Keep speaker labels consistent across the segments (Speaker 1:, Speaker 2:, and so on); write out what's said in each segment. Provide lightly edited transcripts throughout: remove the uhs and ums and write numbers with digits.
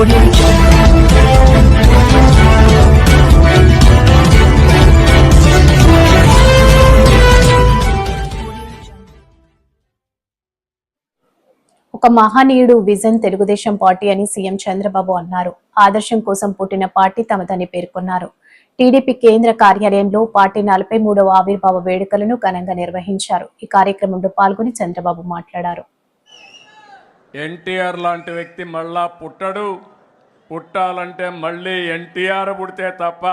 Speaker 1: ఒక మహనీయుడు vision Telugu Desam party అని సీఎం చంద్రబాబు అన్నారు. ఆదర్శం కోసం పుట్టిన పార్టీ తమదని పేర్కొన్నారు. టీడీపీ కేంద్ర కార్యాలయంలో పార్టీ 43వ ఆవిర్భావ వేడుకలను ఘనంగా నిర్వహించారు. ఈ కార్యక్రమంలో పాల్గొని చంద్రబాబు మాట్లాడారు.
Speaker 2: ఎన్టీఆర్ లాంటి వ్యక్తి మళ్ళా పుట్టడు, పుట్టాలంటే మళ్ళీ ఎన్టీఆర్ పుడితే తప్ప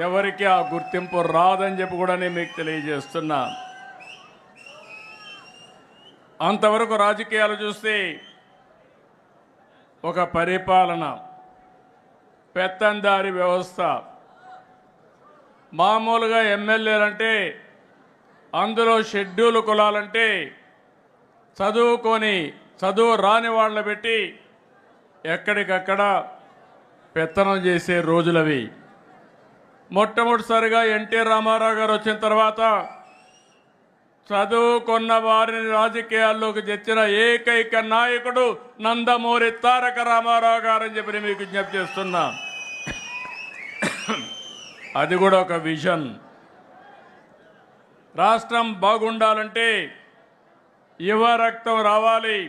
Speaker 2: ఎవరికి ఆ గుర్తింపు రాదని చెప్పి కూడా నేను మీకు తెలియజేస్తున్నా. అంతవరకు రాజకీయాలు చూస్తే ఒక పరిపాలన, పెత్తందారి వ్యవస్థ. మామూలుగా ఎమ్మెల్యేలంటే అందులో షెడ్యూల్ కులాలంటే చదువు రాని వాళ్ళని పెట్టి ఎక్కడికక్కడ పెత్తనం చేసే రోజులవి. మొట్టమొదటిసారిగా ఎన్టీ రామారావు గారు వచ్చిన తర్వాత చదువుకున్న వారిని రాజకీయాల్లోకి తెచ్చిన ఏకైక నాయకుడు నందమూరి తారక రామారావు గారు అని చెప్పి మీకు విజ్ఞప్తి చేస్తున్నా. అది కూడా ఒక విజన్. రాష్ట్రం బాగుండాలంటే యువ రక్తం రావాలి.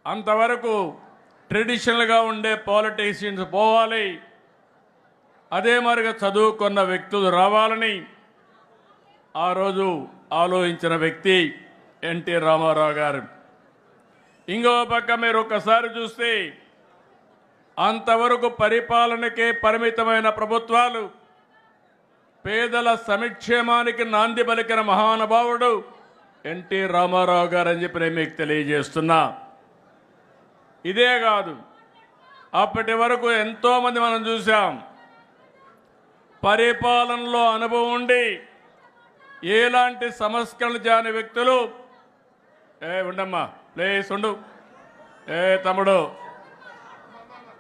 Speaker 2: అంతవరకు ట్రెడిషనల్గా ఉండే పాలిటీషియన్స్ పోవాలి. అదే మరిగా చదువుకున్న వ్యక్తులు రావాలని ఆ రోజు ఆలోచించిన వ్యక్తి ఎన్టీ రామారావు గారు. ఇంకో పక్క మీరు ఒక్కసారి చూస్తే అంతవరకు పరిపాలనకే పరిమితమైన ప్రభుత్వాలు పేదల సంక్షేమానికి నాంది పలికిన మహానుభావుడు ఎన్టీ రామారావు గారు అని చెప్పి నేను మీకు తెలియజేస్తున్నా. ఇదే కాదు, అప్పటి వరకు ఎంతోమంది మనం చూసాం పరిపాలనలో అనుభవం ఉండి ఎలాంటి సంస్కరణ జాని వ్యక్తులు. ఉండమ్మా, ప్లీజ్ ఉండు.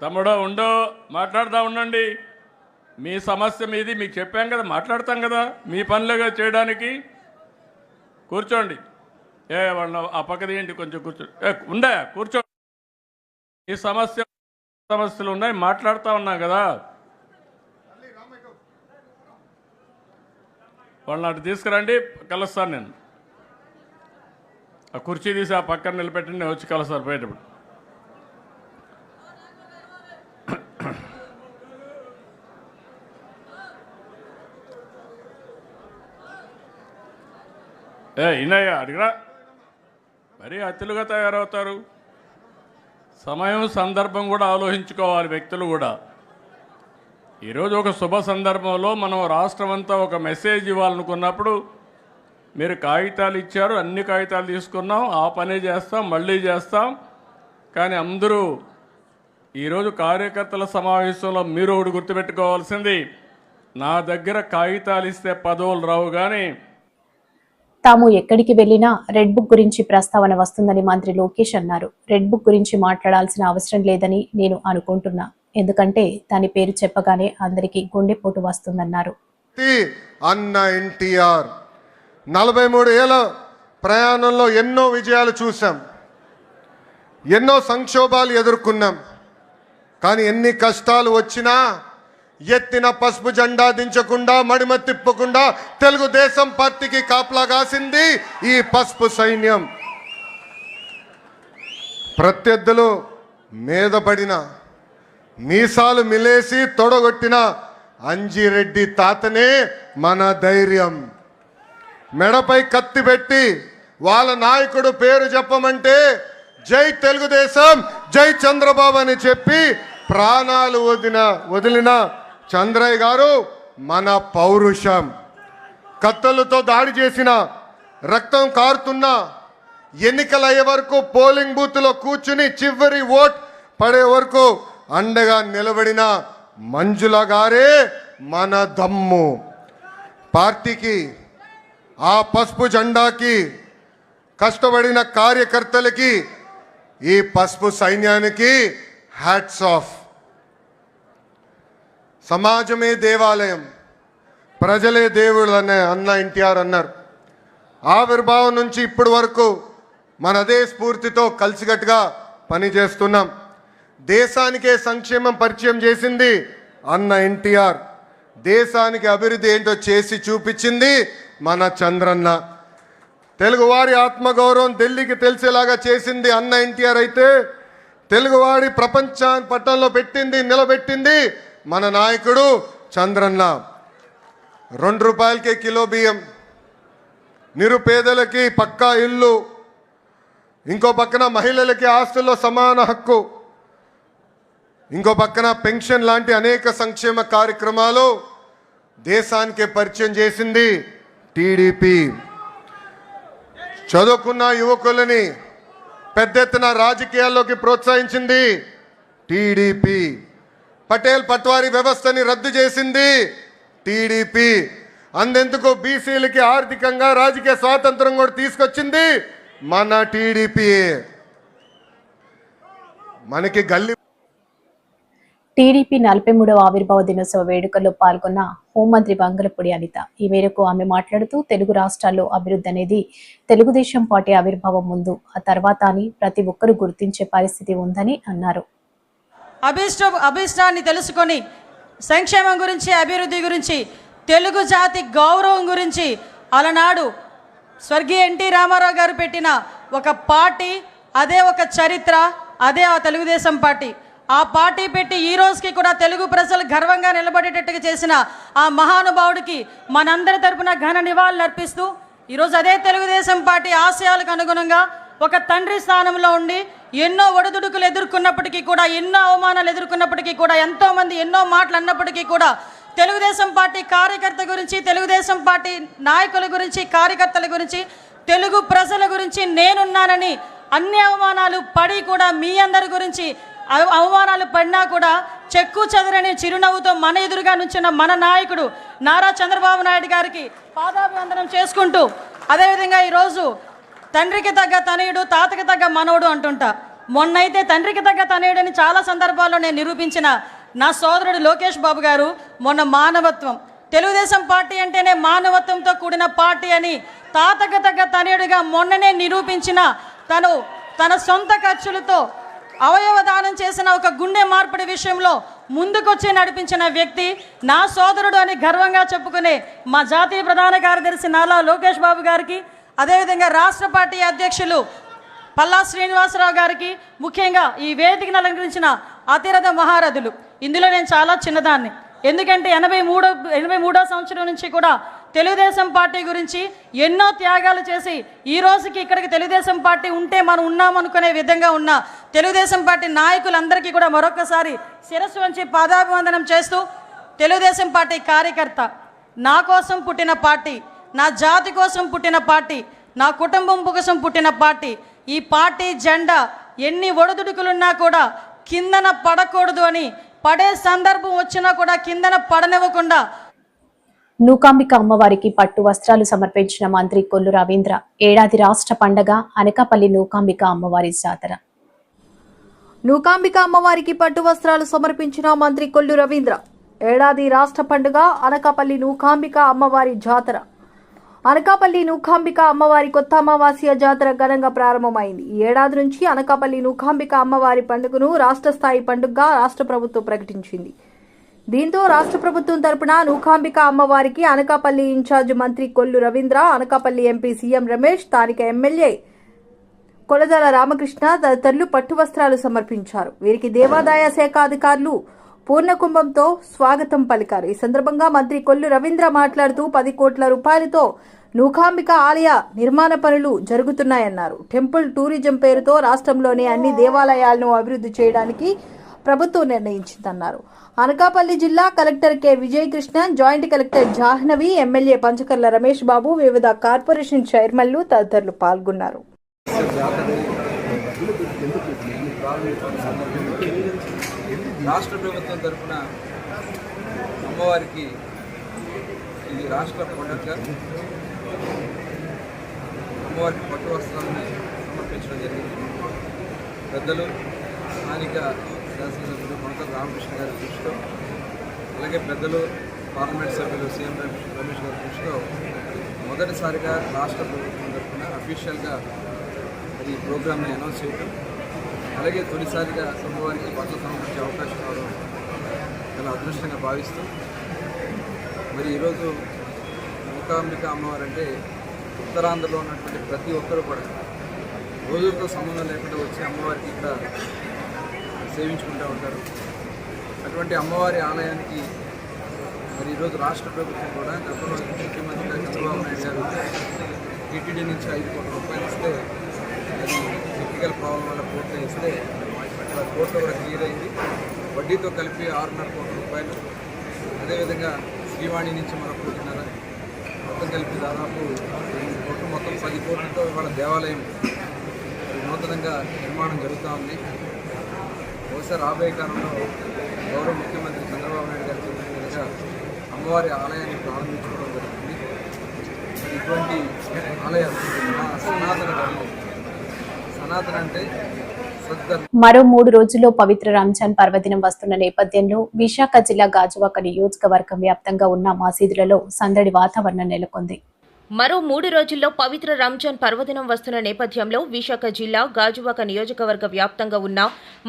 Speaker 2: తమ్ముడు ఉండు, మాట్లాడుతూ ఉండండి. మీ సమస్య మీది, మీకు చెప్పాం కదా, మాట్లాడతాం కదా, మీ పనులుగా చేయడానికి. కూర్చోండి. వాళ్ళ ఆ పక్కది ఏంటి, కొంచెం కూర్చో. కూర్చో. ఈ సమస్యలు ఉన్నాయి, మాట్లాడుతూ ఉన్నాం కదా. వాళ్ళని అటు తీసుకురండి, కలుస్తాను నేను. ఆ కుర్చీ తీసి ఆ పక్కన నిలబెట్టండి, నేను వచ్చి కలుస్తాను బయటప్పుడు. ఇన్నయ్యా అడిగిరా, మరీ అతిలుగా తయారవుతారు. సమయం సందర్భం కూడా ఆలోచించుకోవాలి వ్యక్తులు కూడా. ఈరోజు ఒక శుభ సందర్భంలో మనం రాష్ట్రం అంతా ఒక మెసేజ్ ఇవ్వాలనుకున్నప్పుడు మీరు కాగితాలు ఇచ్చారు, అన్ని కాగితాలు తీసుకున్నాం, ఆ పనే చేస్తాం, మళ్ళీ చేస్తాం. కానీ అందరూ ఈరోజు కార్యకర్తల సమావేశంలో మీరు ఒకటి గుర్తుపెట్టుకోవాల్సింది, నా దగ్గర కాగితాలు ఇస్తే పదవులు రావు. కానీ
Speaker 1: తాము ఎక్కడికి వెళ్లినా రెడ్ బుక్ గురించి ప్రస్తావన వస్తుందని మంత్రి లోకేష్ అన్నారు. రెడ్ బుక్ గురించి మాట్లాడాల్సిన అవసరం లేదని నేను అనుకుంటున్నా, ఎందుకంటే దాని పేరు చెప్పగానే అందరికీ గుండెపోటు వస్తుందన్నారు.
Speaker 3: అన్న ఎన్టీఆర్ 43 ఏళ్ల ప్రయాణంలో ఎన్నో విజయాలు చూసాం, ఎన్నో సంక్షోభాలు ఎదుర్కొన్నాం. కానీ ఎన్ని కష్టాలు వచ్చినా ఎత్తిన పసుపు జెండా దించకుండా, మడిమ తిప్పకుండా తెలుగుదేశం పార్టీకి కాపలా కాసింది ఈ పసుపు సైన్యం. ప్రత్యర్థులు మీద పడిన, మీసాలు మిలేసి తొడగొట్టిన అంజిరెడ్డి తాతనే మన ధైర్యం. మెడపై కత్తి పెట్టి వాళ్ళ నాయకుడు పేరు చెప్పమంటే జై తెలుగుదేశం, జై చంద్రబాబు అని చెప్పి ప్రాణాలు వదిలిన చంద్రయ్య గారు మన పౌరుషం. కత్తులతో దాడి చేసిన, రక్తం కారుతున్న, ఎన్నికలు అయ్యే వరకు పోలింగ్ బూత్లో కూర్చుని చివరి ఓట్ పడే వరకు అండగా నిలబడిన మంజుల గారే మన దమ్ము. పార్టీకి, ఆ పసుపు జెండాకి కష్టపడిన కార్యకర్తలకి, ఈ పసుపు సైన్యానికి హ్యాట్స్ ఆఫ్. సమాజమే దేవాలయం, ప్రజలే దేవుళ్ళు అన్న ఎన్టీఆర్ అన్నారు. ఆవిర్భావం నుంచి ఇప్పటి వరకు మన అదే స్ఫూర్తితో కలిసికట్టుగా పనిచేస్తున్నాం. దేశానికే సంక్షేమం పరిచయం చేసింది అన్న ఎన్టీఆర్. దేశానికి అభివృద్ధి ఏంటో చేసి చూపించింది మన చంద్రన్న. తెలుగువారి ఆత్మగౌరవం ఢిల్లీకి తెలిసేలాగా చేసింది అన్న ఎన్టీఆర్ అయితే, తెలుగువాడి ప్రపంచాన్ని పట్టణంలో పెట్టింది, నిలబెట్టింది మన నాయకుడు చంద్రన్న. 2 రూపాయలకే కిలో బియ్యం, నిరుపేదలకి పక్కా ఇల్లు, ఇంకో పక్కన మహిళలకి ఆస్తుల్లో సమాన హక్కు, ఇంకో పక్కన పెన్షన్ లాంటి అనేక సంక్షేమ కార్యక్రమాలు దేశానికే పరిచయం చేసింది టీడీపీ. చదువుకున్న యువకులని పెద్ద ఎత్తున రాజకీయాల్లోకి ప్రోత్సహించింది టీడీపీ. పటేల్ పట్వారీ వ్యవస్థని రద్దు చేసింది టీడీపీ. అందెందుకు బీసీలకి ఆర్థికంగా రాజకీయ స్వాతంత్రం కూడా తీసుకొచ్చింది మన టీడీపీ. మనకి గల్లీ
Speaker 1: టీడీపీ 43వ ఆవిర్భావ దినోత్సవ వేడుకల్లో పాల్గొన్న హోంమంత్రి వంగలపూడి అనిత. ఈ మేరకు ఆమె మాట్లాడుతూ, తెలుగు రాష్ట్రాల్లో అభివృద్ధి అనేది తెలుగుదేశం పార్టీ ఆవిర్భావం ముందు, ఆ తర్వాత అని ప్రతి ఒక్కరూ గుర్తించే పరిస్థితి ఉందని అన్నారు.
Speaker 4: అభిష్టాన్ని తెలుసుకొని సంక్షేమం గురించి, అభివృద్ధి గురించి, తెలుగు జాతి గౌరవం గురించి అలనాడు స్వర్గీయ ఎన్టీ రామారావు గారు పెట్టిన ఒక పార్టీ, అదే ఒక చరిత్ర, అదే ఆ తెలుగుదేశం పార్టీ. ఆ పార్టీ పెట్టి ఈ రోజుకి కూడా తెలుగు ప్రజలు గర్వంగా నిలబడేటట్టుగా చేసిన ఆ మహానుభావుడికి మనందరి తరపున ఘన నివాళులు అర్పిస్తూ, ఈరోజు అదే తెలుగుదేశం పార్టీ ఆశయాలకు అనుగుణంగా ఒక తండ్రి స్థానంలో ఉండి ఎన్నో ఒడిదుడుకులు ఎదుర్కొన్నప్పటికీ కూడా, ఎన్నో అవమానాలు ఎదుర్కొన్నప్పటికీ కూడా, ఎంతోమంది ఎన్నో మాటలు అన్నప్పటికీ కూడా తెలుగుదేశం పార్టీ కార్యకర్త గురించి, తెలుగుదేశం పార్టీ నాయకుల గురించి, కార్యకర్తల గురించి, తెలుగు ప్రజల గురించి నేనున్నానని అన్ని అవమానాలు పడి కూడా మీ అందరి గురించి అవమానాలు పడినా కూడా చెక్కు చెదరని చిరునవ్వుతో మన ఎదురుగా నుంచిన మన నాయకుడు నారా చంద్రబాబు నాయుడు గారికి పాదాభివందనం చేసుకుంటూ, అదేవిధంగా ఈరోజు తండ్రికి తగ్గ తనయుడు, తాతకి తగ్గ మనవడు అంటుంటా. మొన్నైతే తండ్రికి తగ్గ తనయుడని చాలా సందర్భాల్లో నేను నిరూపించిన నా సోదరుడు లోకేష్ బాబు గారు మొన్న మానవత్వం, తెలుగుదేశం పార్టీ అంటేనే మానవత్వంతో కూడిన పార్టీ అని తాతకి తగ్గ తనయుడిగా మొన్ననే నిరూపించిన తను తన సొంత ఖర్చులతో అవయవ దానం చేసిన ఒక గుండె మార్పిడి విషయంలో ముందుకొచ్చి నడిపించిన వ్యక్తి నా సోదరుడు అని గర్వంగా చెప్పుకునే మా జాతీయ ప్రధాన కార్యదర్శి నారా లోకేష్ బాబు గారికి, అదేవిధంగా రాష్ట్ర పార్టీ అధ్యక్షులు పల్లా శ్రీనివాసరావు గారికి, ముఖ్యంగా ఈ వేదికను అలంకరించిన అతిరథ మహారథులు. ఇందులో నేను చాలా చిన్నదాన్ని, ఎందుకంటే 83వ సంవత్సరం నుంచి కూడా తెలుగుదేశం పార్టీ గురించి ఎన్నో త్యాగాలు చేసి ఈ రోజుకి ఇక్కడికి తెలుగుదేశం పార్టీ ఉంటే మనం ఉన్నామనుకునే విధంగా ఉన్న తెలుగుదేశం పార్టీ నాయకులందరికీ కూడా మరొకసారి శిరస్సు వంచి పాదాభివందనం చేస్తూ, తెలుగుదేశం పార్టీ కార్యకర్త, నా కోసం పుట్టిన పార్టీ, నా జాతి కోసం పుట్టిన పార్టీ, నా కుటుంబం కోసం పుట్టిన పార్టీ. ఈ పార్టీ జెండా ఎన్ని ఒడిదుడుకులున్నా కూడా కిందన పడకూడదు అని, పడే సందర్భం వచ్చినా కూడా కిందన పడనివ్వకుండా
Speaker 1: నూకాంబిక అమ్మవారికి పట్టు వస్త్రాలు సమర్పించిన మంత్రి కొల్లు రవీంద్ర. ఏడాది రాష్ట్ర పండగ అనకాపల్లి నూకాంబిక అమ్మవారి జాతర.
Speaker 5: నూకాంబిక అమ్మవారికి పట్టు వస్త్రాలు సమర్పించిన మంత్రి కొల్లు రవీంద్ర. ఏడాది రాష్ట్ర పండుగ అనకాపల్లి నూకాంబిక అమ్మవారి జాతర. అనకాపల్లి నూకాంబిక అమ్మవారి కొత్త అమావాస్య జాతర ఘనంగా ప్రారంభమైంది. ఈ ఏడాది నుంచి అనకాపల్లి నూకాంబిక అమ్మవారి పండుగను రాష్ట్ర స్థాయి పండుగగా రాష్ట్ర ప్రభుత్వం ప్రకటించింది. దీంతో రాష్ట్ర ప్రభుత్వం తరపున నూకాంబిక అమ్మవారికి అనకాపల్లి ఇన్ఛార్జ్ మంత్రి కొల్లు రవీంద్ర, అనకాపల్లి ఎంపీ సీఎం రమేష్, స్థానిక ఎమ్మెల్యే కొలదల రామకృష్ణ తదితరులు పట్టు వస్త్రాలు సమర్పించారు. వీరికి దేవాదాయ శాఖ అధికారులు పూర్ణకుంభంతో స్వాగతం పలికారు. ఈ సందర్భంగా మంత్రి కొల్లు రవీంద్ర మాట్లాడుతూ 10 కోట్ల రూపాయలతో నూకాంబిక ఆలయ నిర్మాణ పనులు జరుగుతున్నాయన్నారు. టెంపుల్ టూరిజం పేరుతో రాష్ట్రంలోని అన్ని దేవాలయాలను అభివృద్ధి చేయడానికి ప్రభుత్వం నిర్ణయించిందన్నారు. అనకాపల్లి జిల్లా collector K Vijayakrishna, joint collector Jahnavi, MLA Panchakarla Ramesh Babu, వివిధ కార్పొరేషన్ చైర్మన్లు తదితరులు పాల్గొన్నారు.
Speaker 6: రాష్ట్ర ప్రభుత్వం తరఫున అమ్మవారికి ఇది రాష్ట్ర పండుగ, అమ్మవారికి పట్టు వస్త్రాలను సమర్పించడం జరిగింది. పెద్దలు స్థానిక శాసనసభ్యులు కొనకల రామకృష్ణ గారి దృష్టిలో, అలాగే పెద్దలు పార్లమెంట్ సభ్యులు సీఎం రమేష్ గారి దృష్టిలో మొదటిసారిగా రాష్ట్ర ప్రభుత్వం తరఫున అఫీషియల్గా ఈ ప్రోగ్రామ్ని అనౌన్స్ చేయడం అలాగే తొలిసారిగా అమ్మవారికి బట్టలు సమర్పించే అవకాశం రావడం చాలా అదృష్టంగా భావిస్తూ మరి ఈరోజు మూకాంబిక అమ్మవారు అంటే ఉత్తరాంధ్రలో ఉన్నటువంటి ప్రతి ఒక్కరూ కూడా రోజులతో సంబంధం లేకుండా వచ్చి అమ్మవారికి ఇక్కడ సేవించుకుంటూ ఉంటారు. అటువంటి అమ్మవారి ఆలయానికి మరి ఈరోజు రాష్ట్ర ప్రభుత్వం కూడా గతంలో ముఖ్యమంత్రి గారు చంద్రబాబు నాయుడు గారు టీటీడీ నుంచి 5 కోట్ల రూపాయలు ఇస్తే అది టెక్నికల్ ప్రాబ్లం వల్ల కోర్టు ఇస్తే కోర్టు కూడా క్లియర్ అయింది. వడ్డీతో కలిపి 6.5 కోట్ల రూపాయలు, అదేవిధంగా శ్రీవాణి నుంచి మరొక 1.5 కోట్ల మొత్తం కలిపి దాదాపు 8 కోట్లు, మొత్తం 10 కోట్లతో ఇవాళ దేవాలయం నూతనంగా నిర్మాణం జరుగుతూ ఉంది. బహుశా రాబోయే కాలంలో గౌరవ ముఖ్యమంత్రి చంద్రబాబు నాయుడు గారి చేతుల మీదుగా అమ్మవారి ఆలయాన్ని ప్రారంభించుకోవడం జరుగుతుంది. ఇటువంటి ఆలయాలు సనాతన ధర్మం, సనాతన అంటే సద్ధర్మం.
Speaker 1: మరో 3 రోజుల్లో పవిత్ర రంజాన్ పర్వదినం వస్తున్న నేపథ్యంలో విశాఖ జిల్లా గాజువాక నియోజకవర్గం వ్యాప్తంగా ఉన్న మసీదులలో సందడి వాతావరణం నెలకొంది.
Speaker 7: మరో 3 రోజుల్లో పవిత్ర రంజాన్ పర్వదినం వస్తున్న నేపథ్యంలో విశాఖ జిల్లా గాజువాక నియోజకవర్గ వ్యాప్తంగా ఉన్న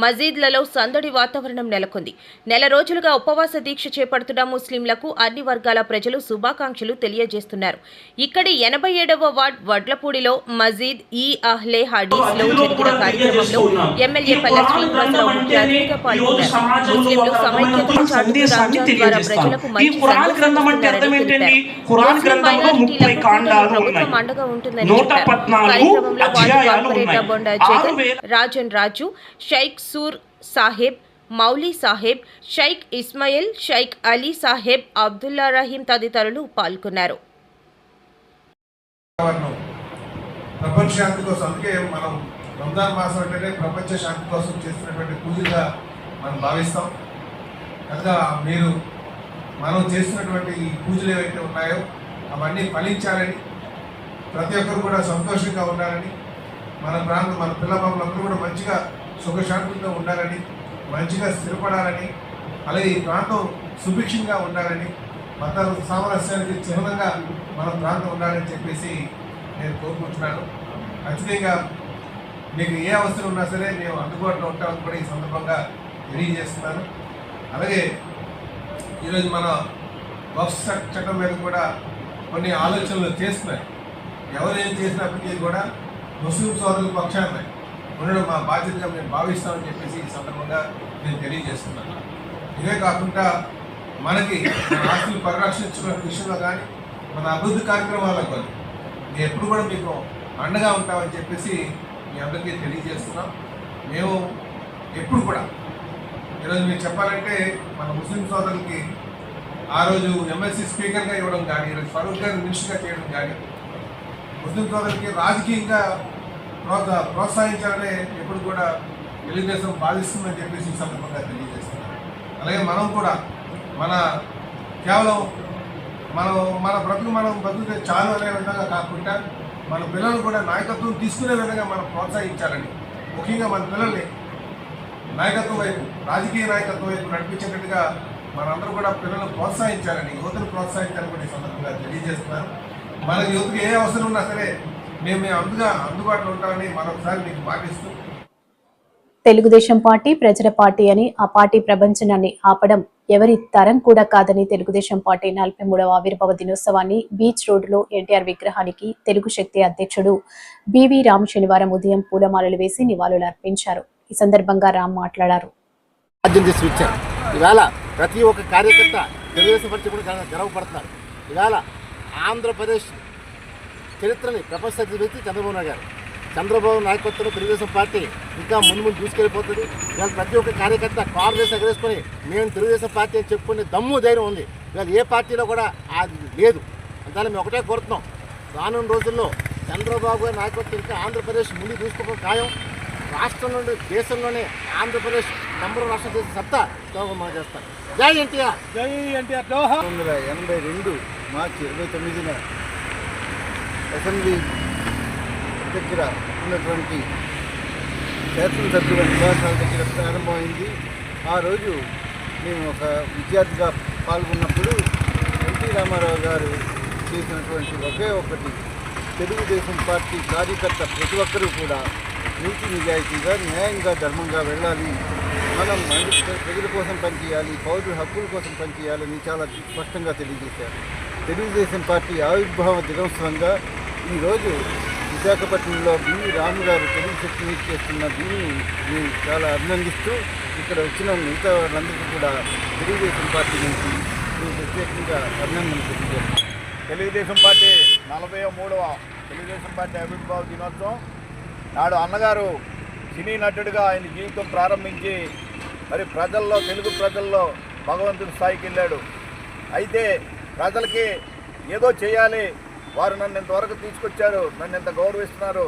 Speaker 7: మసీద్లలో సందడి వాతావరణం నెలకొంది. నెల రోజులుగా ఉపవాస దీక్ష చేపడుతున్న ముస్లింలకు అన్ని వర్గాల ప్రజలు శుభాకాంక్షలు తెలియజేస్తున్నారు. ఇక్కడి 87వ వార్డ్ వడ్లపూడిలో మసీద్ ఈ అహ్లే హదీస్లో జరిగిన కార్యక్రమంలో ఎమ్మెల్యే పల్లె శ్రీనివాసరావు ముఖ్య అతిథిగా పాల్గొన్నారు. ముస్లింలు సమైక్యతను చాటుతూ రంజాన్ ద్వారా ప్రజలకు మంచి సందేశం ఇస్తున్నారని ప్రభుత్వం అండగా ఉంటుందని చెప్పారు. కార్యక్రమంలో వార్డు కార్పొరేటర్ బొండా జగన్, రాజన్ రాజు, షైక్ సూర్ సాహెబ్, మౌలీ సాహెబ్, షైక్ ఇస్మాయిల్, షైక్ అలీ సాహెబ్, అబ్దుల్లా రహీం తదితరులు పాల్గొన్నారు.
Speaker 8: ప్రపంచ శాంతి కోసం, అందుకే మనం రంజాన్ మాసం అంటేనే ప్రపంచ శాంతి కోసం చేస్తున్నటువంటి పూజగా మనం భావిస్తాం. కనుక మనం చేస్తున్నటువంటి ఈ పూజలు ఏవైతే ఉన్నాయో అవన్నీ ఫలించాలని, ప్రతి ఒక్కరు కూడా సంతోషంగా ఉండాలని, మన పిల్లలందరూ కూడా మంచిగా సుఖశాంతులతో ఉండాలని, మంచిగా స్థిరపడాలని, అలాగే ఈ ప్రాంతం సుభిక్షంగా ఉండాలని, మత సామరస్యానికి చిహ్నంగా మన ప్రాంతం ఉండాలని చెప్పేసి నేను కోరుకుంటున్నాను. ఖచ్చితంగా మీకు ఏ అవసరం ఉన్నా సరే మేము అందుబాటులో ఉంటామని కూడా ఈ సందర్భంగా తెలియజేస్తున్నాను. అలాగే ఈరోజు మన వక్ఫ్ చట్టం మీద కూడా కొన్ని ఆలోచనలు చేస్తున్నాయి. ఎవరు ఏం చేసినప్పటికీ కూడా ముస్లిం సోదరుల పక్షాన ఉండడం మా బాధ్యతగా మేము భావిస్తామని చెప్పేసి ఈ సందర్భంగా నేను తెలియజేస్తున్నాను. ఇవే కాకుండా మనకి మన ఆస్తులు పరిరక్షించుకునే విషయంలో కానీ, మన అభివృద్ధి కార్యక్రమాల్లో కానీ మేము ఎప్పుడు కూడా మీకు అండగా ఉంటామని చెప్పేసి మీ అందరికీ తెలియజేస్తున్నాం. మేము ఎప్పుడు కూడా ఈరోజు మీకు చెప్పాలంటే మన ముస్లిం సోదరులకి ఆ రోజు ఎమ్మెల్సీ స్పీకర్గా ఇవ్వడం కానీ, ఈరోజు ఫరూక్ గారిని మినిస్టర్గా చేయడం కానీ, ముస్లిం సోదరులకి రాజకీయంగా ప్రోత్సహించాలని ఎప్పుడు కూడా తెలుగుదేశం బాధిస్తుందని చెప్పేసి ఈ సందర్భంగా తెలియజేస్తున్నాం. అలాగే మనం కూడా కేవలం మన బ్రతుకుతే చాలు అనే విధంగా కాకుండా మన పిల్లలు కూడా నాయకత్వం తీసుకునే విధంగా మనం ప్రోత్సహించాలని, ముఖ్యంగా మన పిల్లల్ని నాయకత్వం వైపు, రాజకీయ నాయకత్వం వైపు నడిపించేటట్టుగా మనందరూ కూడా పిల్లలను ప్రోత్సహించాలని, యువతను ప్రోత్సహించాలని కూడా ఈ సందర్భంగా తెలియజేస్తున్నారు. మన యువతకు ఏ అవసరం ఉన్నా సరే మేము అందుబాటులో ఉంటామని మరొకసారి మీకు పాటిస్తూ,
Speaker 1: తెలుగుదేశం పార్టీ ప్రజల పార్టీ అని, ఆ పార్టీ ప్రపంచనాన్ని ఆపడం ఎవరి తరం కూడా కాదని తెలుగుదేశం పార్టీ 43వ ఆవిర్భావ దినోత్సవాన్ని బీచ్ రోడ్డులో ఎన్టీఆర్ విగ్రహానికి తెలుగు శక్తి అధ్యక్షుడు బివి రామ్ శనివారం ఉదయం పూలమాలలు వేసి నివాళులు అర్పించారు. ఈ సందర్భంగా రామ్ మాట్లాడారు.
Speaker 9: ఇవాళ ప్రతి ఒక్క కార్యకర్త తెలుగుదేశం పార్టీ కూడా గర్వపడుతున్నారు. ఇవాళ ఆంధ్రప్రదేశ్ చరిత్రని ప్రపంచ వ్యక్తి చంద్రబాబు నాయుడు గారు. చంద్రబాబు నాయకత్వంలో తెలుగుదేశం పార్టీ ఇంకా ముందు దూసుకెళ్ళిపోతుంది. ఇవాళ ప్రతి ఒక్క కార్యకర్త కాంగ్రెస్ ఎగరేసుకొని మేము తెలుగుదేశం పార్టీ అని చెప్పుకునే దమ్ము ధైర్యం ఉంది. ఇవాళ ఏ పార్టీలో కూడా అది లేదు. అందువల్ల మేము ఒకటే కోరుతున్నాం, రానున్న రోజుల్లో చంద్రబాబు గారి నాయకత్వం ఇంకా ఆంధ్రప్రదేశ్ ముందు దూసుకోవడం ఖాయం. రాష్ట్రం నుండి దేశంలోనే ఆంధ్రప్రదేశ్ నంబర్ రాష్ట్రం చేసే సత్తా మనం చేస్తాం. జై ఎన్టీఆర్.
Speaker 8: జై ఎన్టీఆర్.
Speaker 9: 1982 మార్చి 29న అసెంబ్లీ దగ్గర ఉన్నటువంటి శాసనసభ్యుల నివాసాల దగ్గర ప్రారంభమైంది. ఆ రోజు మేము ఒక విద్యార్థిగా పాల్గొన్నప్పుడు ఎన్టీ రామారావు గారు చేసినటువంటి ఒకే ఒకటి తెలుగుదేశం పార్టీ కార్యకర్త ప్రతి ఒక్కరూ కూడా
Speaker 10: నీతి నిజాయితీగా న్యాయంగా ధర్మంగా వెళ్ళాలి, మనం ప్రజల కోసం పనిచేయాలి, పౌరుల హక్కుల కోసం పనిచేయాలని చాలా స్పష్టంగా తెలియజేశారు. తెలుగుదేశం పార్టీ ఆవిర్భావ దినోత్సవంగా ఈరోజు విశాఖపట్నంలో బివి రాము గారు తెలుగు శక్తి మీట్ చేస్తున్న దీన్ని నేను చాలా అభినందిస్తూ ఇక్కడ వచ్చిన మిగతా వాళ్ళందరికీ కూడా తెలుగుదేశం పార్టీ నుంచి నేను ప్రత్యేకంగా అభినందనలు తెలియజేస్తున్నాను.
Speaker 9: తెలుగుదేశం పార్టీ 43వ తెలుగుదేశం పార్టీ ఆవిర్భావ దినోత్సవం నాడు అన్నగారు సినీ నటుడిగా ఆయన జీవితం ప్రారంభించి మరి ప్రజల్లో తెలుగు ప్రజల్లో భగవంతుని స్థాయికి వెళ్ళాడు. అయితే ప్రజలకి ఏదో చేయాలి, వారు నన్ను ఇంతవరకు తీసుకొచ్చారు, నన్ను ఇంత గౌరవిస్తున్నారు,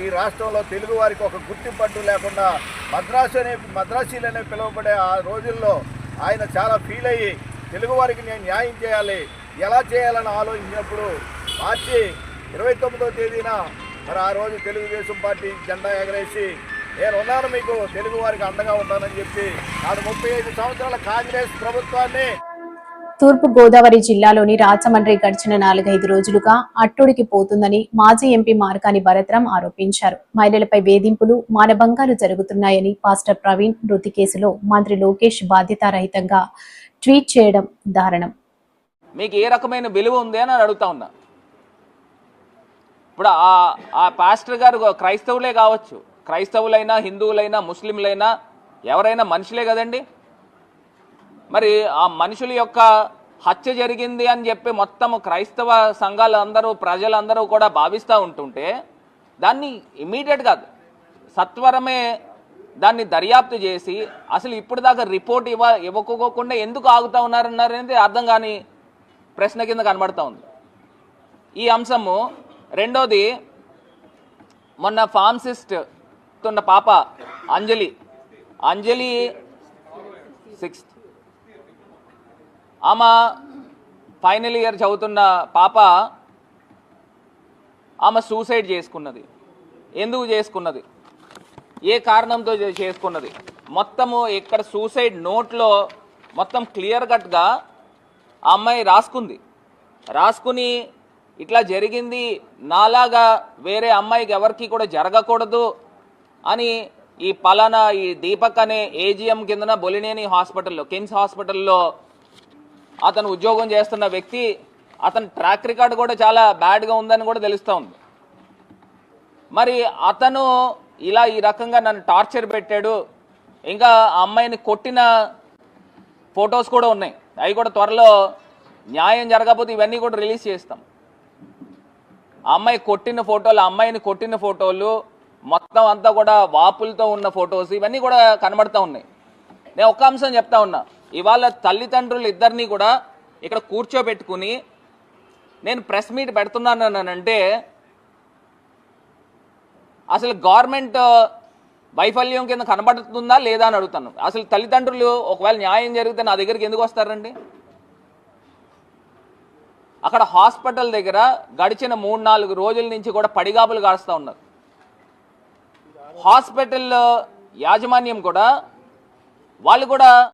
Speaker 9: ఈ రాష్ట్రంలో తెలుగు వారికి ఒక గుర్తింపు లేకుండా మద్రాసీలనే పిలువబడే ఆ రోజుల్లో ఆయన చాలా ఫీల్ అయ్యి తెలుగు వారికి నేను న్యాయం చేయాలి, ఎలా చేయాలని ఆలోచించినప్పుడు మార్చి 29వ తేదీన మరి ఆ రోజు తెలుగుదేశం పార్టీ జెండా ఎగరేసి నేను ఉన్నాను, మీకు తెలుగు వారికి అండగా ఉంటానని చెప్పి నాడు 35 సంవత్సరాల కాంగ్రెస్ ప్రభుత్వాన్ని
Speaker 1: తూర్పు గోదావరి జిల్లాలోని రాజమండ్రి గడిచిన 4-5 రోజులుగా అట్టుడికి పోతుందని మాజీ ఎంపీ మార్కాని భరత్రాం ఆరోపించారు. మహిళలపై వేధింపులు, మానభంగాలు జరుగుతున్నాయని పాస్టర్ ప్రవీణ్ మృతి కేసులో మంత్రి లోకేష్ బాధ్యతారహితంగా ట్వీట్ చేయడం దారుణం.
Speaker 11: మీకు ఏ రకమైన విలువ ఉంది అని అడుగుతా ఉన్నా. ఇప్పుడు ఆ పాస్టర్ గారు క్రైస్తవులే కావచ్చు, క్రైస్తవులైనా హిందువులైనా ముస్లింలైనా ఎవరైనా మనుషులే కదండి. మరి ఆ మనుషుల యొక్క హత్య జరిగింది అని చెప్పి మొత్తం క్రైస్తవ సంఘాలు అందరూ ప్రజలందరూ కూడా భావిస్తూ ఉంటుంటే దాన్ని ఇమీడియట్గా సత్వరమే దాన్ని దర్యాప్తు చేసి అసలు ఇప్పుడు దాకా రిపోర్ట్ ఇవ్వకోకుండా ఎందుకు ఆగుతూ ఉన్నారన్నారనేది అర్థం కాని ప్రశ్న కింద కనబడతా ఉంది ఈ అంశము. రెండోది, మొన్న ఫార్మసిస్ట్ ఉన్న పాప అంజలి 6th ఆమె ఫైనల్ ఇయర్ చదువుతున్న పాప ఆమె సూసైడ్ చేసుకున్నది. ఎందుకు చేసుకున్నది, ఏ కారణంతో చేసుకున్నది, మొత్తము ఇక్కడ సూసైడ్ నోట్లో మొత్తం క్లియర్ కట్గా ఆ అమ్మాయి రాసుకుని ఇట్లా జరిగింది, నాలాగా వేరే అమ్మాయికి ఎవరికి కూడా జరగకూడదు అని ఈ పలానా ఈ దీపక్ అనే ఏజిఎం కిందన బొలినేని హాస్పిటల్లో కిమ్స్ హాస్పిటల్లో అతను ఉద్యోగం చేస్తున్న వ్యక్తి, అతని ట్రాక్ రికార్డు కూడా చాలా బ్యాడ్గా ఉందని కూడా తెలుస్తూ ఉంది. మరి అతను ఇలా ఈ రకంగా నన్ను టార్చర్ పెట్టాడు, ఇంకా ఆ అమ్మాయిని కొట్టిన ఫొటోస్ కూడా ఉన్నాయి, అవి కూడా త్వరలో న్యాయం జరగకపోతే ఇవన్నీ కూడా రిలీజ్ చేస్తాం. అమ్మాయిని కొట్టిన ఫోటోలు మొత్తం అంతా కూడా వాపులతో ఉన్న ఫొటోస్ ఇవన్నీ కూడా కనబడతా ఉన్నాయి. నేను ఒక అంశం చెప్తా ఉన్నా, ఇవాళ తల్లిదండ్రులు ఇద్దరినీ కూడా ఇక్కడ కూర్చోబెట్టుకుని నేను ప్రెస్ మీట్ పెడుతున్నానంటే అసలు గవర్నమెంట్ వైఫల్యం కింద కనబడుతుందా లేదా అని అడుగుతాను. అసలు తల్లిదండ్రులు ఒకవేళ న్యాయం జరిగితే నా దగ్గరికి ఎందుకు వస్తారండి? అక్కడ హాస్పిటల్ దగ్గర గడిచిన 3-4 రోజుల నుంచి కూడా పడిగాపులు కాస్తూ ఉన్నారు. హాస్పిటల్ యాజమాన్యం కూడా వాళ్ళు కూడా